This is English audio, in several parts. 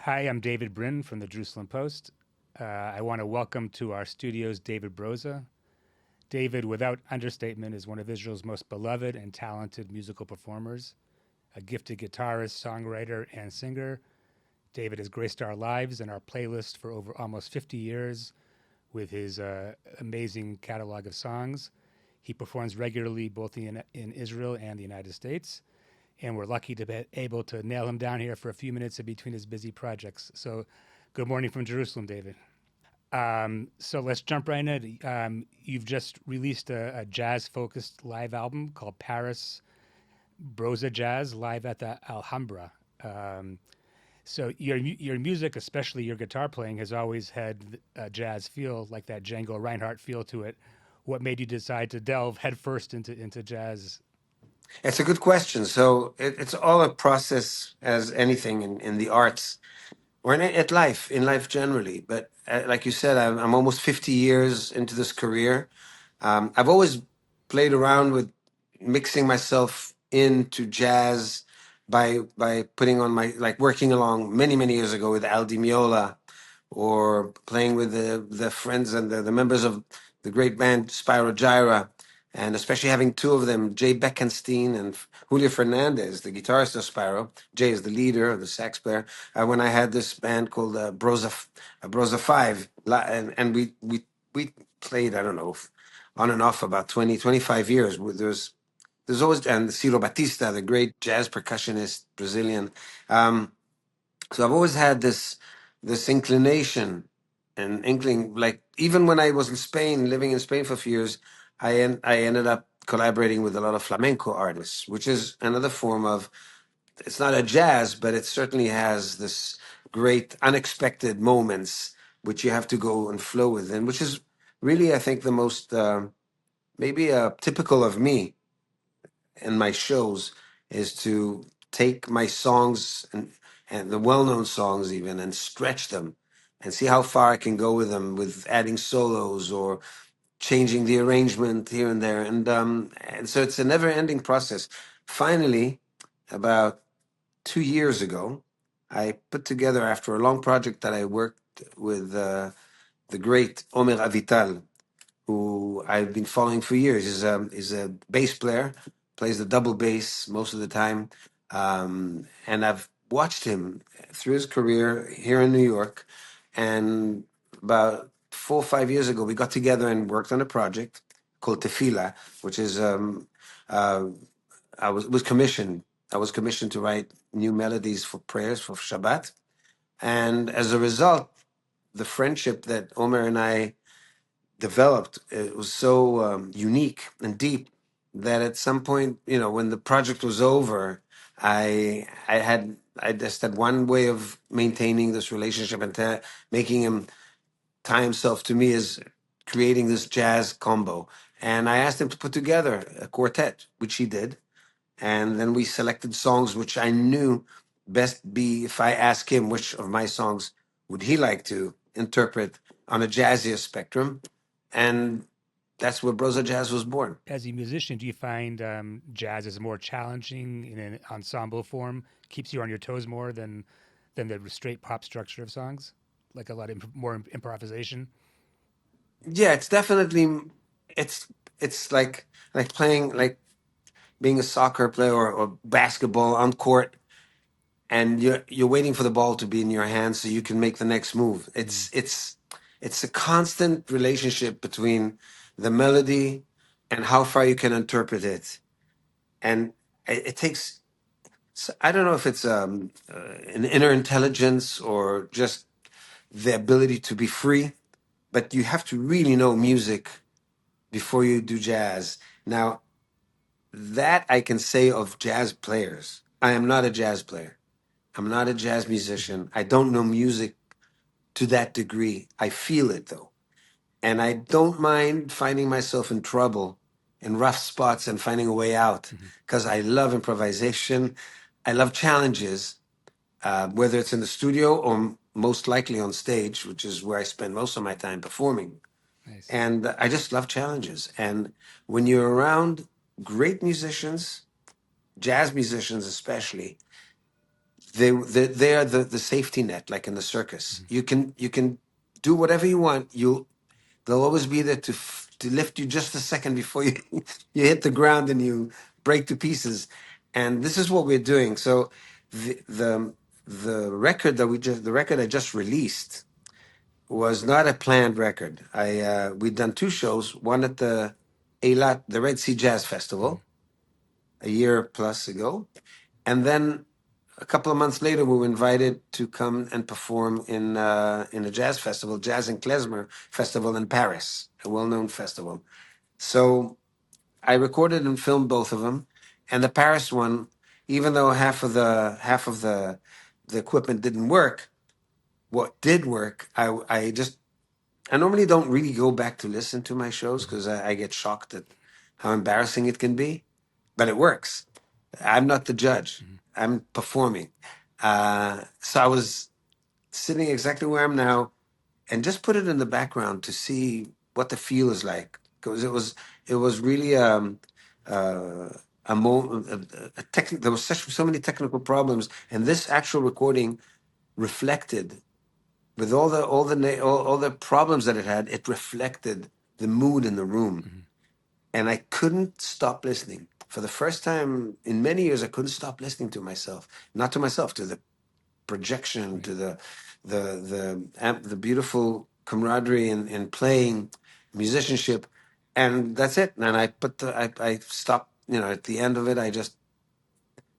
Hi, I'm David Brinn from the Jerusalem Post. I want to welcome to our studios David Broza. David, without understatement, is one of Israel's most beloved and talented musical performers, a gifted guitarist, songwriter, and singer. David has graced our lives and our playlist for over almost 50 years with his amazing catalog of songs. He performs regularly both in Israel and the United States, and we're lucky to be able to nail him down here for a few minutes in between his busy projects. So, good morning from Jerusalem, David. So let's jump right in. You've just released a jazz-focused live album called Paris BrozaJazz live at the Alhambra. Um, so your music, especially your guitar playing, has always had a jazz feel, like that Django Reinhardt feel to it. What made you decide to delve headfirst into jazz? It's a good question. It's all a process, as anything in the arts or at life, in life generally. But like you said, I'm almost 50 years into this career. I've always played around with mixing myself into jazz by putting on my, like, working along many years ago with Al Di Meola, or playing with the friends and the members of the great band Spyro Gyra, and especially having two of them, Jay Beckenstein and Julio Fernandez, the guitarist of Spyro. Jay is the leader, the sax player. When I had this band called Broza Five, and we played, I don't know, on and off about 25 years. There's always, and Ciro Batista, the great jazz percussionist, Brazilian. Um, so I've always had this inclination and inkling. Like, even when I was in Spain, living in Spain for a few years, I ended up collaborating with a lot of flamenco artists, which is another form of, it's not a jazz, but it certainly has this great unexpected moments which you have to go and flow with, and which is really, I think, the most maybe typical of me in my shows, is to take my songs and the well-known songs even, and stretch them and see how far I can go with them, with adding solos or changing the arrangement here and there. And so it's a never-ending process. Finally, about 2 years ago, I put together, after a long project that I worked with the great Omer Avital, who I've been following for years. He's a bass player, plays the double bass most of the time, and I've watched him through his career here in New York. And about 4 or 5 years ago, we got together and worked on a project called Tefillah, which is uh, was commissioned. I was commissioned to write new melodies for prayers for Shabbat, and as a result, the friendship that Omer and I developed, it was so unique and deep that at some point, when the project was over, I just had one way of maintaining this relationship, and making him tie himself to me, is creating this jazz combo. And I asked him to put together a quartet, which he did. And then we selected songs which I knew best be, if I ask him which of my songs would he like to interpret on a jazzier spectrum. And that's where Broza Jazz was born. As a musician, do you find jazz is more challenging in an ensemble form, keeps you on your toes more than the straight pop structure of songs, like a lot of more improvisation? Yeah, it's definitely, it's it's like playing, like being a soccer player, or basketball on court, and you're waiting for the ball to be in your hands so you can make the next move. Mm. It's a constant relationship between the melody and how far you can interpret it. And it takes, I don't know if it's an inner intelligence or just the ability to be free, but you have to really know music before you do jazz. Now, that I can say of jazz players. I am not a jazz player. I'm not a jazz Hmm. musician. I don't know music to that degree. I feel it though. And I don't mind finding myself in trouble, in rough spots, and finding a way out, Hmm. because I love improvisation. I love challenges, whether it's in the studio or most likely on stage, which is where I spend most of my time performing. Nice. And I just love challenges. And when you're around great musicians, jazz musicians especially, they are the safety net, like in the circus. You can do whatever you want. They'll always be there to lift you just a second before you you hit the ground and you break to pieces. And this is what we're doing. So the record the record I just released was not a planned record. We'd done two shows, one at the Eilat, the Red Sea Jazz Festival, a year plus ago, and then a couple of months later, we were invited to come and perform in a jazz festival, Jazz and Klezmer Festival in Paris, a well-known festival. So I recorded and filmed both of them, and the Paris one, even though half of the equipment didn't work, what did work, I normally don't really go back to listen to my shows because I get shocked at how embarrassing it can be, but it works. I'm not the judge. I'm performing. So I was sitting exactly where I'm now and just put it in the background to see what the feel is like because it was really uh, a moment. There was so many technical problems, and this actual recording reflected with all the problems that it had. It reflected the mood in the room, and I couldn't stop listening. For the first time in many years, I couldn't stop listening to myself. Not to myself, to the projection, to the beautiful camaraderie in playing, musicianship, and that's it. And I stopped. At the end of it, I just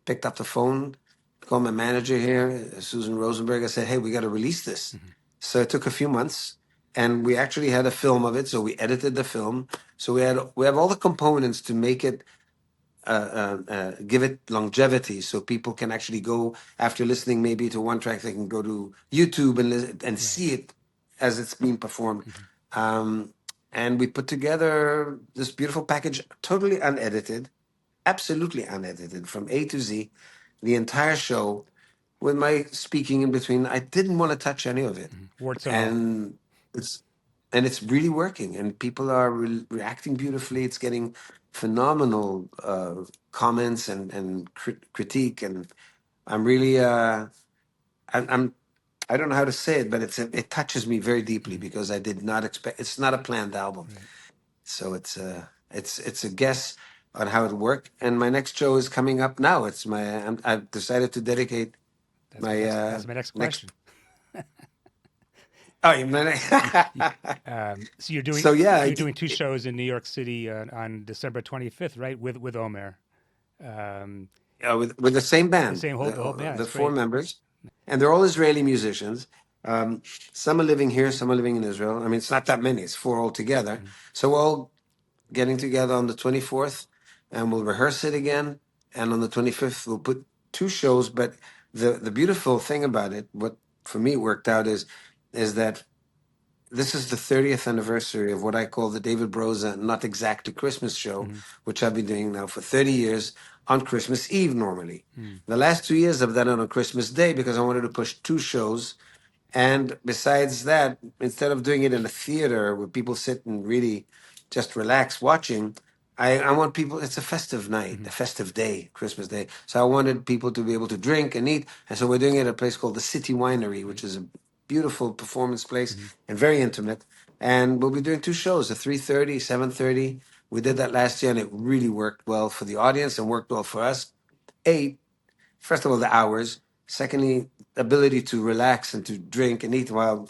picked up the phone, called my manager here, Susan Rosenberg. I said, "Hey, we got to release this." So it took a few months, and we actually had a film of it. So we edited the film. So we have all the components to make it give it longevity, so people can actually go after listening maybe to one track. They can go to YouTube and see it as it's being performed. Um, and we put together this beautiful package, totally unedited, absolutely unedited, from A to Z, the entire show, with my speaking in between. I didn't want to touch any of it, Warts and all. and it's it's really working, and people are reacting beautifully. It's getting phenomenal comments and critique, and I'm really I'm I don't know how to say it, but it touches me very deeply because I did not expect. It's not a planned album, Right. so it's a guess on how it worked. And my next show is coming up now. I've decided to dedicate my That's my next next. question. Oh, you meant So you're doing so yeah, two shows in New York City on December 25th, right? With Omer, um, with the same the band, same whole the whole band. the That's four great. members, and they're all Israeli musicians. Some are living here, some are living in Israel. I mean, it's not that many; it's four altogether. So we're all getting together on the 24th, and we'll rehearse it again. And on the 25th, we'll put two shows. But the beautiful thing about it, what for me worked out is that this is the 30th anniversary of what I call the David Broza Not Exactly Christmas show, which I've been doing now for 30 years on Christmas Eve normally. The last 2 years I've done it on Christmas Day because I wanted to push two shows. And besides that, instead of doing it in a theater where people sit and really just relax watching, I want people, it's a festive night, a festive day, Christmas Day. So I wanted people to be able to drink and eat. And so we're doing it at a place called the City Winery, which is a beautiful performance place and very intimate. And we'll be doing two shows, a 3:30, 7:30. We did that last year and it really worked well for the audience and worked well for us. First of all, the hours. Secondly, ability to relax and to drink and eat while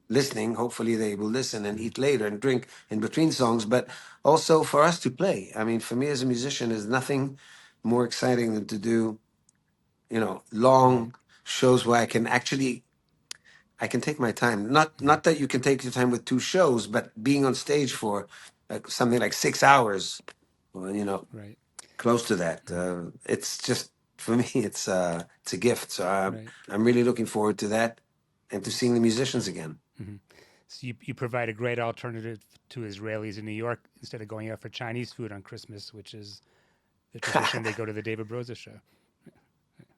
listening. Hopefully, they will listen and eat later and drink in between songs. But also for us to play. I mean, for me as a musician, there's nothing more exciting than to do, long shows where I can take my time. Not that you can take your time with two shows, but being on stage for something like 6 hours, well, Right. close to that. It's just for me, it's a gift. So Right. I'm really looking forward to that and to seeing the musicians again. So you provide a great alternative to Israelis in New York instead of going out for Chinese food on Christmas, which is the tradition. They go to the David Broza show.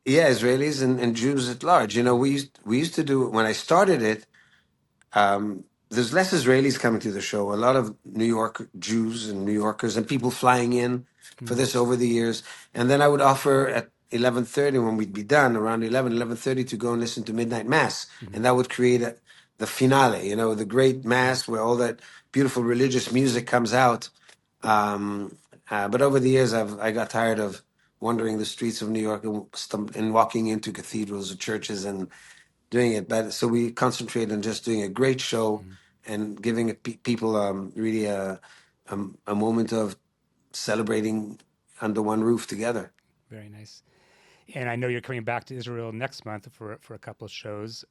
Yeah, Israelis and Jews at large. We used to do it when I started it. There's less Israelis coming to the show. A lot of New York Jews and New Yorkers and people flying in for this over the years. And then I would offer at 11:30 when we'd be done, around 11:30 to go and listen to midnight mass, Hmm. and that would create the finale, the great mass where all that beautiful religious music comes out. Um, but over the years, I got tired of wandering the streets of New York and walking into cathedrals or churches and doing it. But so we concentrate on just doing a great show Hmm. and giving people really a moment of celebrating under one roof together. Very nice. And I know you're coming back to Israel next month for a couple of shows.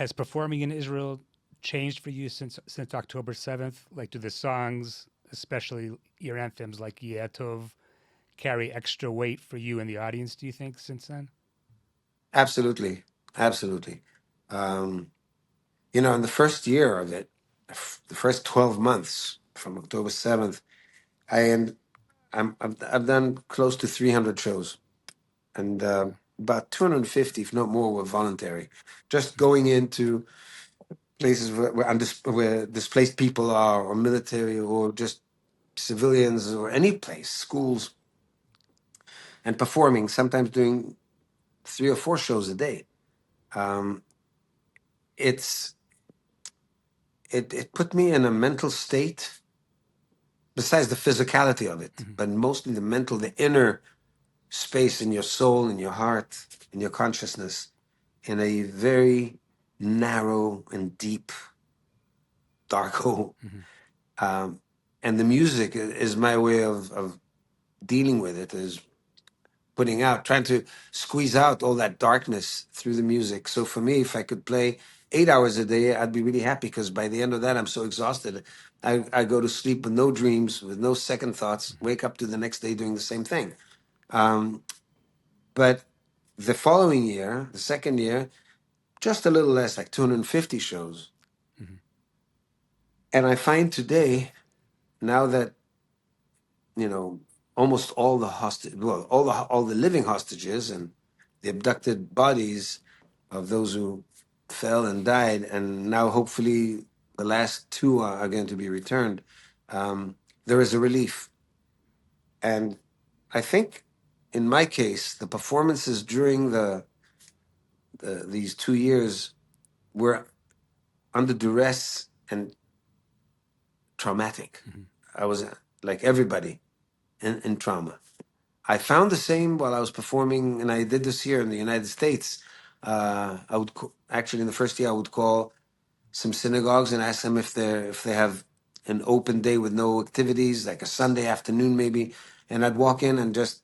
Has performing in Israel changed for you since October 7th? Like, do the songs, especially your anthems like Yetov, carry extra weight for you in the audience? Do you think since then? Absolutely, absolutely. Um, in the first year of it, the first 12 months from October 7th, I've done close to 300 shows, and Wow. about 250, if not more, were voluntary. Just going into places where displaced people are, or military, or just civilians, or any place, schools, and performing. Sometimes doing 3 or 4 shows a day. Um, it's it put me in a mental state, besides the physicality of it, Hmm. but mostly the mental, the inner space in your soul, in your heart, in your consciousness, in a very narrow and deep, dark hole. Hmm. Um, and the music is my way of dealing with it, is putting out, trying to squeeze out all that darkness through the music. So for me, if I could play 8 hours a day, I'd be really happy, because by the end of that, I'm so exhausted. I go to sleep with no dreams, with no second thoughts, wake up to the next day doing the same thing. Um, but the following year, the second year, just a little less, like 250 shows. Hmm. And I find today, now that, you know, almost all the all the living hostages and the abducted bodies of those who fell and died, and now hopefully the last two are going to be returned. There is a relief, and I think, in my case, the performances during these 2 years were under duress and traumatic. Hmm. I was like everybody in trauma. I found the same while I was performing, and I did this here in the United States. I would actually, in the first year, I would call some synagogues and ask them if they have an open day with no activities, like a Sunday afternoon maybe, and I'd walk in and just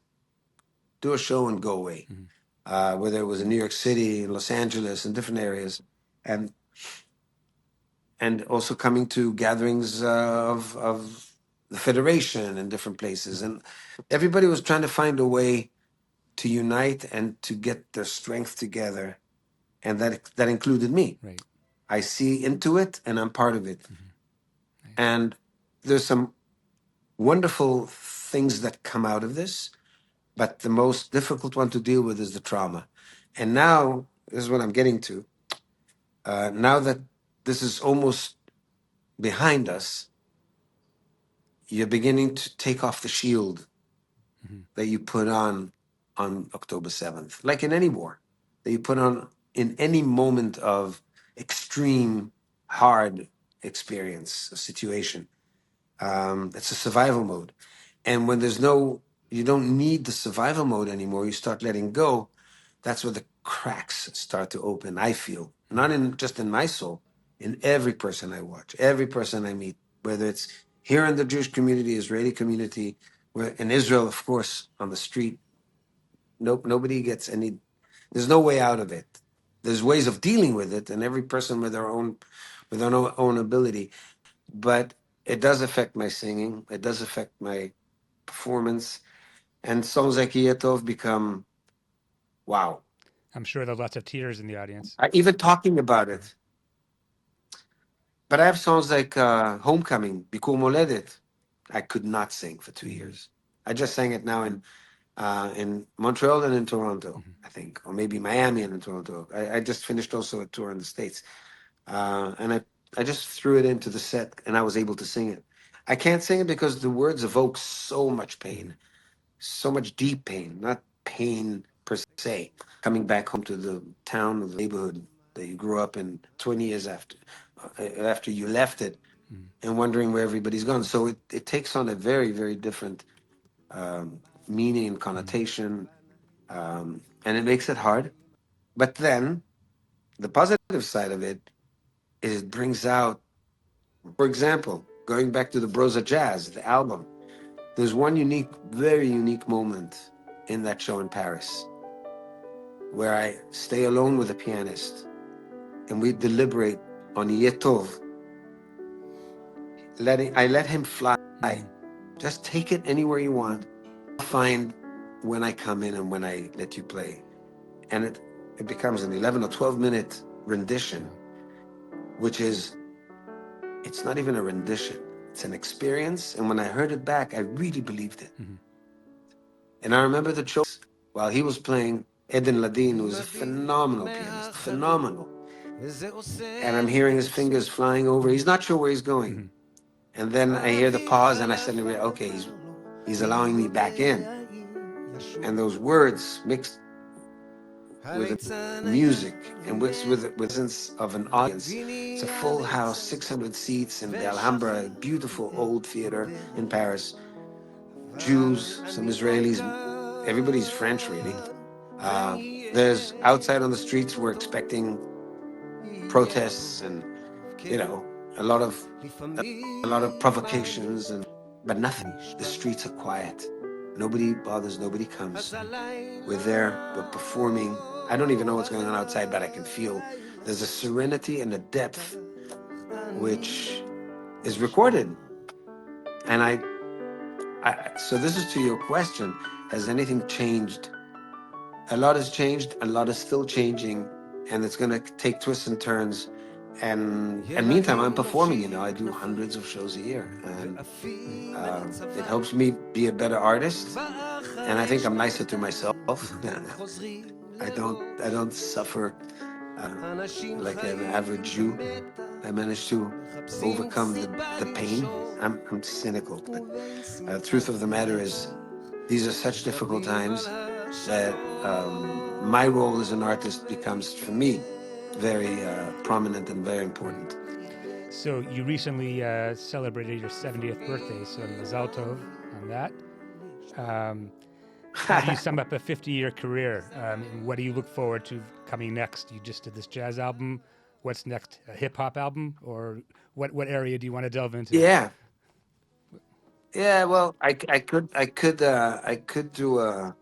do a show and go away. Hmm. Whether it was in New York City, Los Angeles, and different areas, and also coming to gatherings of the federation in different places, Hmm. and everybody was trying to find a way to unite and to get their strength together, and that included me. Right. I see into it, and I'm part of it. Hmm. Nice. And there's some wonderful things that come out of this, but the most difficult one to deal with is the trauma. And now, this is what I'm getting to. Now that this is almost behind us, you're beginning to take off the shield Hmm. that you put on October 7th, like in any war, that you put on in any moment of extreme, hard experience, a situation. It's a survival mode. And when you don't need the survival mode anymore, you start letting go. That's where the cracks start to open, I feel, not Hmm. in just in my soul, in every person I watch, every person I meet, whether it's here in the Jewish community, Israeli community, where in Israel, of course, on the street. Nope, nobody gets any. There's no way out of it. There's ways of dealing with it, and every person with their own ability. But it does affect my singing. It does affect my performance. And songs like Yetov become wow. I'm sure there's lots of tears in the audience. Even talking about Uh-huh. it. But I have songs like Homecoming, Bikur Moledet. I could not sing for two Hmm. years. I just sang it now in Montreal and in Toronto, Hmm. I think, or maybe Miami and in Toronto. I just finished also a tour in the States, and I just threw it into the set, and I was able to sing it. I can't sing it because the words evoke so much Hmm. pain, so much deep pain, not pain per se. Coming back home to the town or the neighborhood that you grew up in 20 years after you left it, Mm. and wondering where everybody's gone. So it takes on a very, very different meaning and Mm. connotation, and it makes it hard. But then the positive side of it is it brings out, for example, going back to the BrozaJazz, the album, there's one unique, very unique moment in that show in Paris where I stay alone with a pianist and we deliberate on Yetov. I let him fly. Mm. Just take it anywhere you want. Find when I come in and when I let you play. And it becomes an 11 or 12-minute rendition, Yeah. which is, it's not even a rendition. It's an experience. And when I heard it back, I really believed it. Mm. And I remember the choice while he was playing Eden Ladin, who is a phenomenal pianist, phenomenal. And I'm hearing his fingers flying over. He's not sure where he's going. Mm. And then I hear the pause and I suddenly realize, okay, he's allowing me back in. And those words mixed with the music and with the presence of an audience. It's a full house, 600 seats in the Alhambra, a beautiful old theater in Paris. Jews, some Israelis, everybody's French really. There's outside on the streets, we're expecting protests and you know a lot of a lot of provocations but nothing. The streets are quiet. Nobody bothers. Nobody comes. We're there. We're performing. I don't even know what's going on outside, but I can feel there's a serenity and a depth which is recorded. And so this is to your question: has anything changed? A lot has changed. A lot is still changing, and it's going to take twists and turns. And meantime, I'm performing. I do hundreds of shows a year, and it helps me be a better artist. And I think I'm nicer to myself. I don't suffer like an average Jew. I managed to overcome the pain. I'm cynical, but truth of the matter is, these are such difficult times that my role as an artist becomes, for me, very prominent and very important. So you recently celebrated your 70th birthday, so Mazal Tov on that. How do you sum up a 50-year career? What do you look forward to coming next? You just did this jazz album. What's next? A hip hop album, or what area do you want to delve into? Yeah, yeah. Well, I could do um,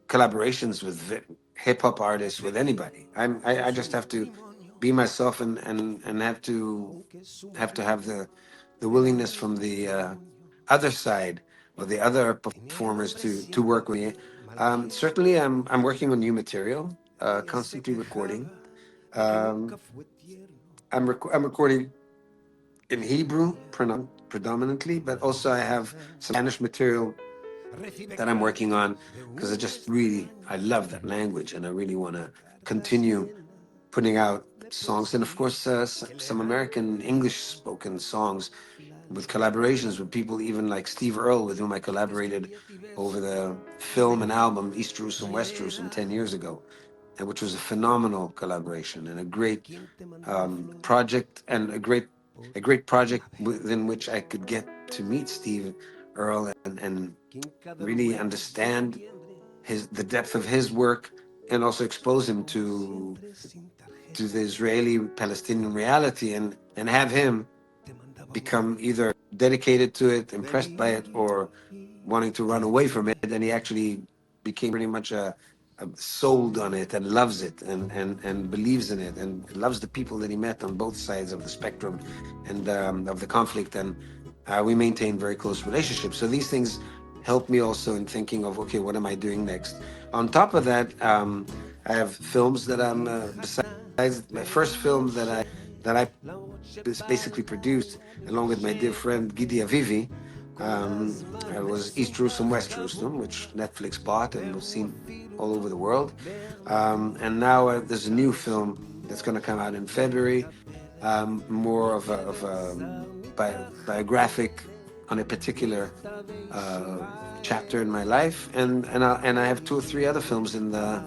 collaborations with hip hop artists, with anybody. I just have to be myself and have to have the willingness from the other side or the other performers to work with me. Certainly, I'm working on new material, constantly recording. Um, I'm recording in Hebrew predominantly, but also I have some Spanish material that I'm working on because I love that language and I really want to continue putting out songs, and of course some American English spoken songs with collaborations with people even like Steve Earle, with whom I collaborated over the film and album East Jerusalem, West Jerusalem 10 years ago, and which was a phenomenal collaboration and a great project, and a great project within which I could get to meet Steve Earle and really understand the depth of his work, and also expose him to the Israeli-Palestinian reality, and have him become either dedicated to it, impressed by it, or wanting to run away from it. And he actually became pretty much sold on it and loves it and believes in it and loves the people that he met on both sides of the spectrum and of the conflict. And we maintain very close relationships. So these things help me also in thinking of, okay, what am I doing next? On top of that, I have films that I'm besides my first film that I basically produced along with my dear friend Gidi Avivi. It was East Jerusalem, West Jerusalem, which Netflix bought and was seen all over the world. And now there's a new film that's going to come out in February, more of a biographic on a particular chapter in my life, and I have two or three other films in the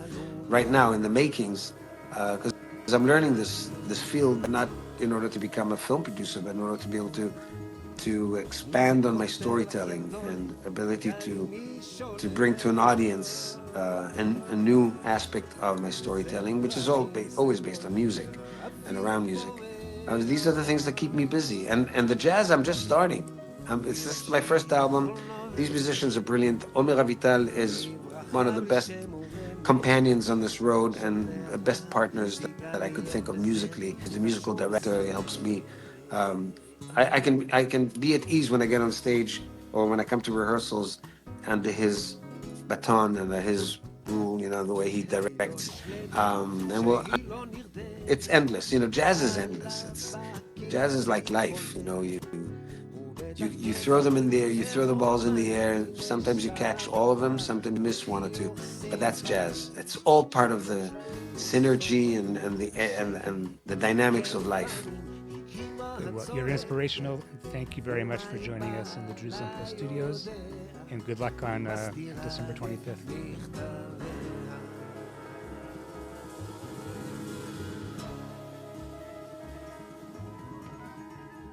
right now in the makings, because I'm learning this field not in order to become a film producer, but in order to be able to expand on my storytelling and ability to bring to an audience a new aspect of my storytelling, which is always based on music and around music. These are the things that keep me busy, and the jazz I'm just starting. It's This is my first album. These musicians are brilliant. Omer Avital is one of the best companions on this road and best partners that I could think of musically. He's a musical director. He helps me. Um, I can be at ease when I get on stage or when I come to rehearsals under his baton and his rule. The way he directs. And well, it's endless. Jazz is endless. Jazz is like life. You throw them in the air, you throw the balls in the air. Sometimes you catch all of them, sometimes you miss one or two. But that's jazz. It's all part of the synergy and the dynamics of life. Good. Well, you're inspirational. Thank you very much for joining us in the Jerusalem Post studios, and good luck on December 25th.